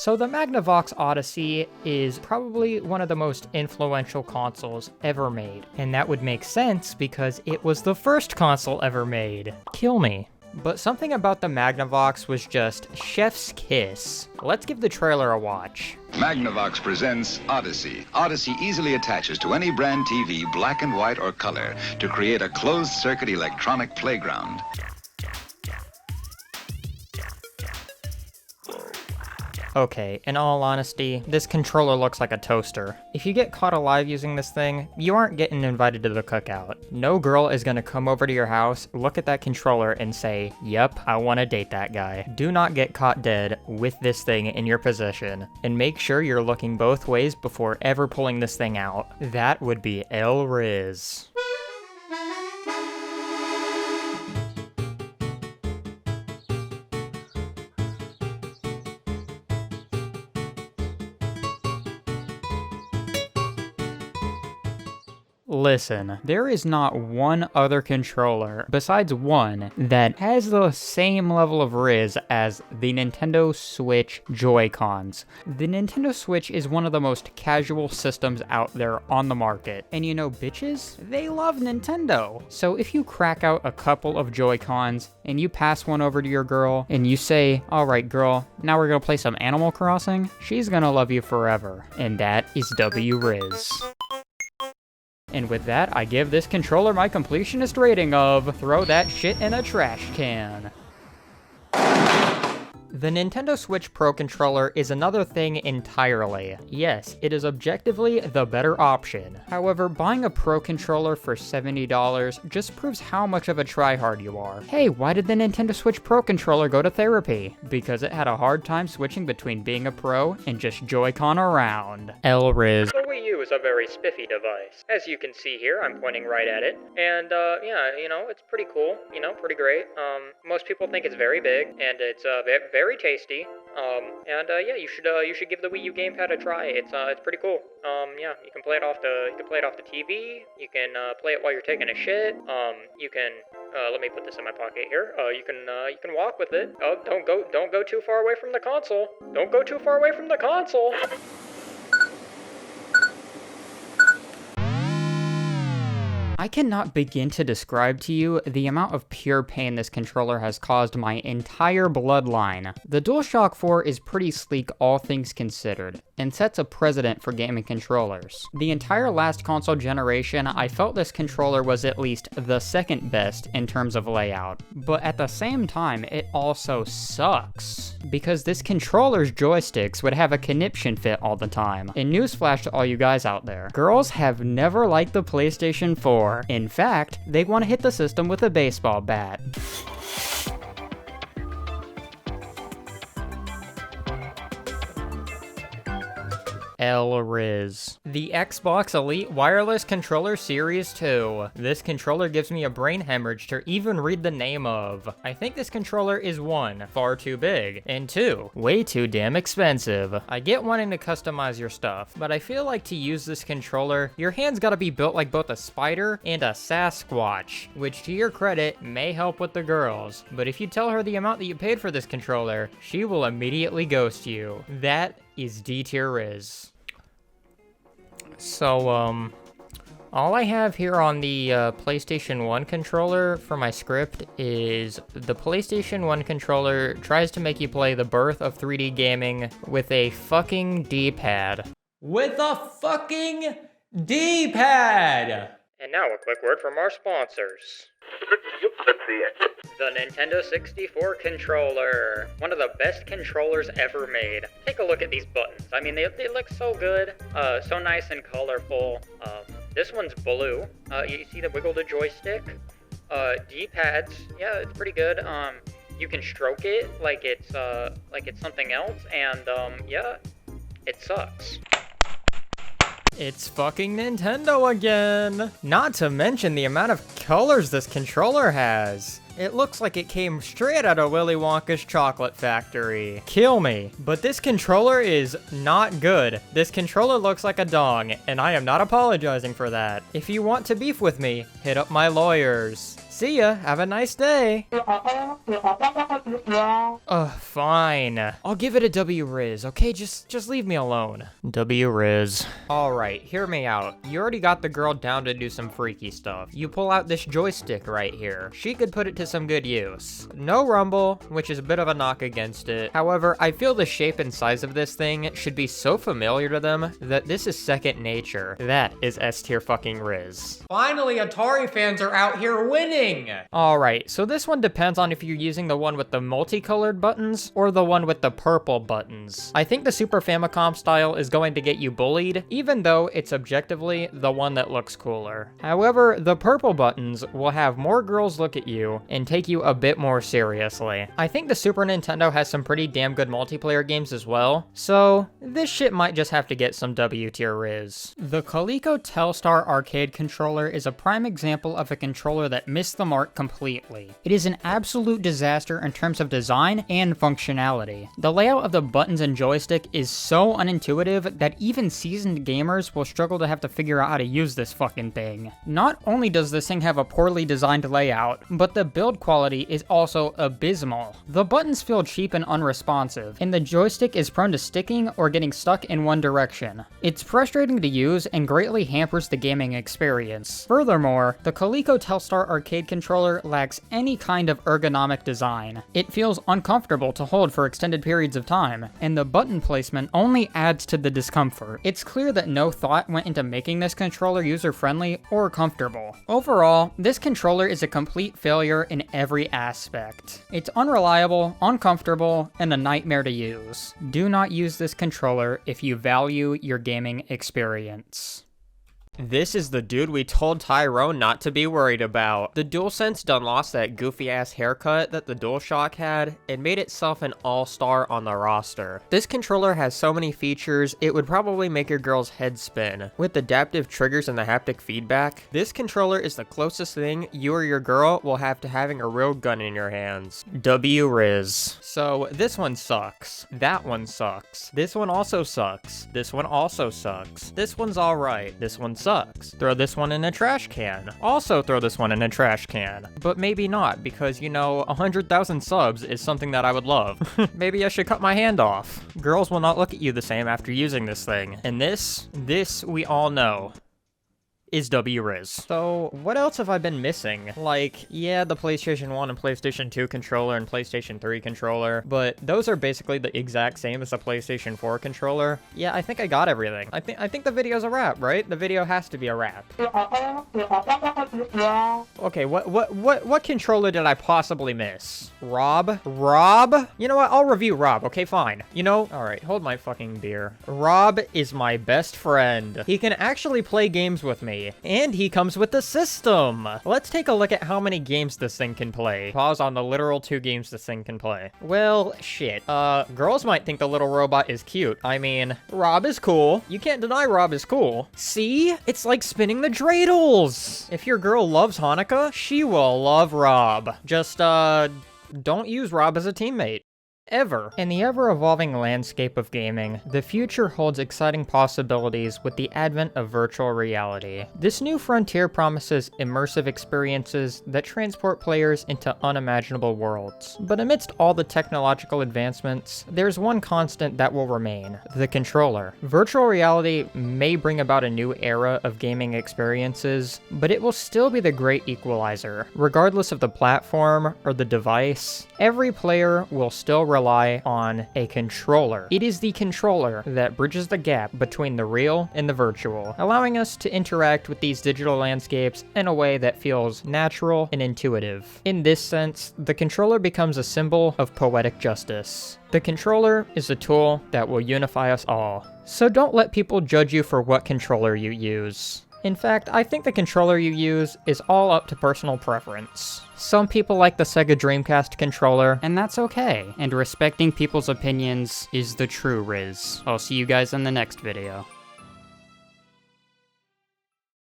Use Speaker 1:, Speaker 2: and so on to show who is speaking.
Speaker 1: So the Magnavox Odyssey is probably one of the most influential consoles ever made. And that would make sense because it was the first console ever made. Kill me. But something about the Magnavox was just chef's kiss. Let's give the trailer a watch.
Speaker 2: Magnavox presents Odyssey. Odyssey easily attaches to any brand TV, black and white or color, to create a closed-circuit electronic playground.
Speaker 1: Okay, in all honesty, this controller looks like a toaster. If you get caught alive using this thing, you aren't getting invited to the cookout. No girl is gonna come over to your house, look at that controller, and say, "Yep, I wanna date that guy." Do not get caught dead with this thing in your possession, and make sure you're looking both ways before ever pulling this thing out. That would be Rizz. Listen, there is not one other controller, besides one, that has the same level of Rizz as the Nintendo Switch Joy-Cons. The Nintendo Switch is one of the most casual systems out there on the market. And you know, bitches, they love Nintendo. So if you crack out a couple of Joy-Cons, and you pass one over to your girl, and you say, "Alright girl, now we're gonna play some Animal Crossing," she's gonna love you forever. And that is Rizz. And with that, I give this controller my completionist rating of throw that shit in a trash can. The Nintendo Switch Pro controller is another thing entirely. Yes, it is objectively the better option. However, buying a Pro controller for $70 just proves how much of a tryhard you are. Hey, why did the Nintendo Switch Pro controller go to therapy? Because it had a hard time switching between being a Pro and just Joy-Con around. Rizz. The Wii U is a very spiffy device. As you can see here, I'm pointing right at it. And, yeah, you know, it's pretty cool. You know, pretty great. Most people think it's very big, and it's, very tasty. Yeah, you should give the Wii U gamepad a try. It's pretty cool. Yeah, you can play it off the TV. You can play it while you're taking a shit. You can let me put this in my pocket here. You can walk with it. Oh, don't go too far away from the console. Don't go too far away from the console. I cannot begin to describe to you the amount of pure pain this controller has caused my entire bloodline. The DualShock 4 is pretty sleek all things considered, and sets a precedent for gaming controllers. The entire last console generation, I felt this controller was at least the second best in terms of layout, but at the same time, it also sucks. Because this controller's joysticks would have a conniption fit all the time. And newsflash to all you guys out there, girls have never liked the PlayStation 4. In fact, they want to hit the system with a baseball bat. Rizz. The Xbox Elite Wireless Controller Series 2. This controller gives me a brain hemorrhage to even read the name of. I think this controller is 1, far too big, and 2, way too damn expensive. I get wanting to customize your stuff, but I feel like to use this controller, your hands gotta be built like both a spider and a Sasquatch, which to your credit, may help with the girls. But if you tell her the amount that you paid for this controller, she will immediately ghost you. That is D-tier Rizz. So, all I have here on the PlayStation 1 controller for my script is the PlayStation 1 controller tries to make you play the birth of 3D gaming with a fucking D-pad. With a fucking D-pad! And now a quick word from our sponsors. The Nintendo 64 controller. One of the best controllers ever made. Take a look at these buttons. I mean, they look so good. So nice and colorful. This one's blue. You see the wiggle the joystick? D-pads. Yeah, it's pretty good. You can stroke it like it's something else. And, yeah, it sucks. It's fucking Nintendo again! Not to mention the amount of colors this controller has. It looks like it came straight out of Willy Wonka's chocolate factory. Kill me. But this controller is not good. This controller looks like a dong, and I am not apologizing for that. If you want to beef with me, hit up my lawyers. See ya. Have a nice day. Fine. I'll give it a W Rizz, okay? Just leave me alone. W Rizz. Alright, hear me out. You already got the girl down to do some freaky stuff. You pull out this joystick right here. She could put it to some good use. No rumble, which is a bit of a knock against it. However, I feel the shape and size of this thing should be so familiar to them that this is second nature. That is S tier fucking Rizz. Finally, Atari fans are out here winning! Alright, so this one depends on if you're using the one with the multicolored buttons or the one with the purple buttons. I think the Super Famicom style is going to get you bullied, even though it's objectively the one that looks cooler. However, the purple buttons will have more girls look at you and take you a bit more seriously. I think the Super Nintendo has some pretty damn good multiplayer games as well, so this shit might just have to get some W tier Rizz. The Coleco Telstar arcade controller is a prime example of a controller that missed the mark completely. It is an absolute disaster in terms of design and functionality. The layout of the buttons and joystick is so unintuitive that even seasoned gamers will struggle to have to figure out how to use this fucking thing. Not only does this thing have a poorly designed layout, but the build quality is also abysmal. The buttons feel cheap and unresponsive, and the joystick is prone to sticking or getting stuck in one direction. It's frustrating to use and greatly hampers the gaming experience. Furthermore, the Coleco Telstar arcade controller lacks any kind of ergonomic design. It feels uncomfortable to hold for extended periods of time, and the button placement only adds to the discomfort. It's clear that no thought went into making this controller user-friendly or comfortable. Overall, this controller is a complete failure in every aspect. It's unreliable, uncomfortable, and a nightmare to use. Do not use this controller if you value your gaming experience. This is the dude we told Tyrone not to be worried about. The DualSense done lost that goofy-ass haircut that the DualShock had and made itself an all-star on the roster. This controller has so many features, it would probably make your girl's head spin. With adaptive triggers and the haptic feedback, this controller is the closest thing you or your girl will have to having a real gun in your hands. W Rizz. So, this one sucks. That one sucks. This one also sucks. This one also sucks. This one's alright. This one sucks. Throw this one in a trash can. Also throw this one in a trash can. But maybe not, because, you know, 100,000 subs is something that I would love. Maybe I should cut my hand off. Girls will not look at you the same after using this thing. And this we all know is W Rizz. So, what else have I been missing? Like, yeah, the PlayStation 1 and PlayStation 2 controller and PlayStation 3 controller, but those are basically the exact same as the PlayStation 4 controller. Yeah, I think I got everything. I think the video's a wrap, right? The video has to be a wrap. Okay, what controller did I possibly miss? Rob? Rob? You know what? I'll review Rob, okay, fine. You know, alright, hold my fucking beer. Rob is my best friend. He can actually play games with me. And he comes with the system. Let's take a look at how many games this thing can play. Pause on the literal 2 games this thing can play. Well, shit. Girls might think the little robot is cute. I mean, Rob is cool. You can't deny Rob is cool. See? It's like spinning the dreidels. If your girl loves Hanukkah, she will love Rob. Just, don't use Rob as a teammate. Ever. In the ever-evolving landscape of gaming, the future holds exciting possibilities with the advent of virtual reality. This new frontier promises immersive experiences that transport players into unimaginable worlds. But amidst all the technological advancements, there's one constant that will remain: the controller. Virtual reality may bring about a new era of gaming experiences, but it will still be the great equalizer. Regardless of the platform or the device, every player will still rely on a controller. It is the controller that bridges the gap between the real and the virtual, allowing us to interact with these digital landscapes in a way that feels natural and intuitive. In this sense, the controller becomes a symbol of poetic justice. The controller is a tool that will unify us all. So don't let people judge you for what controller you use. In fact, I think the controller you use is all up to personal preference. Some people like the Sega Dreamcast controller, and that's okay. And respecting people's opinions is the true Rizz. I'll see you guys in the next video.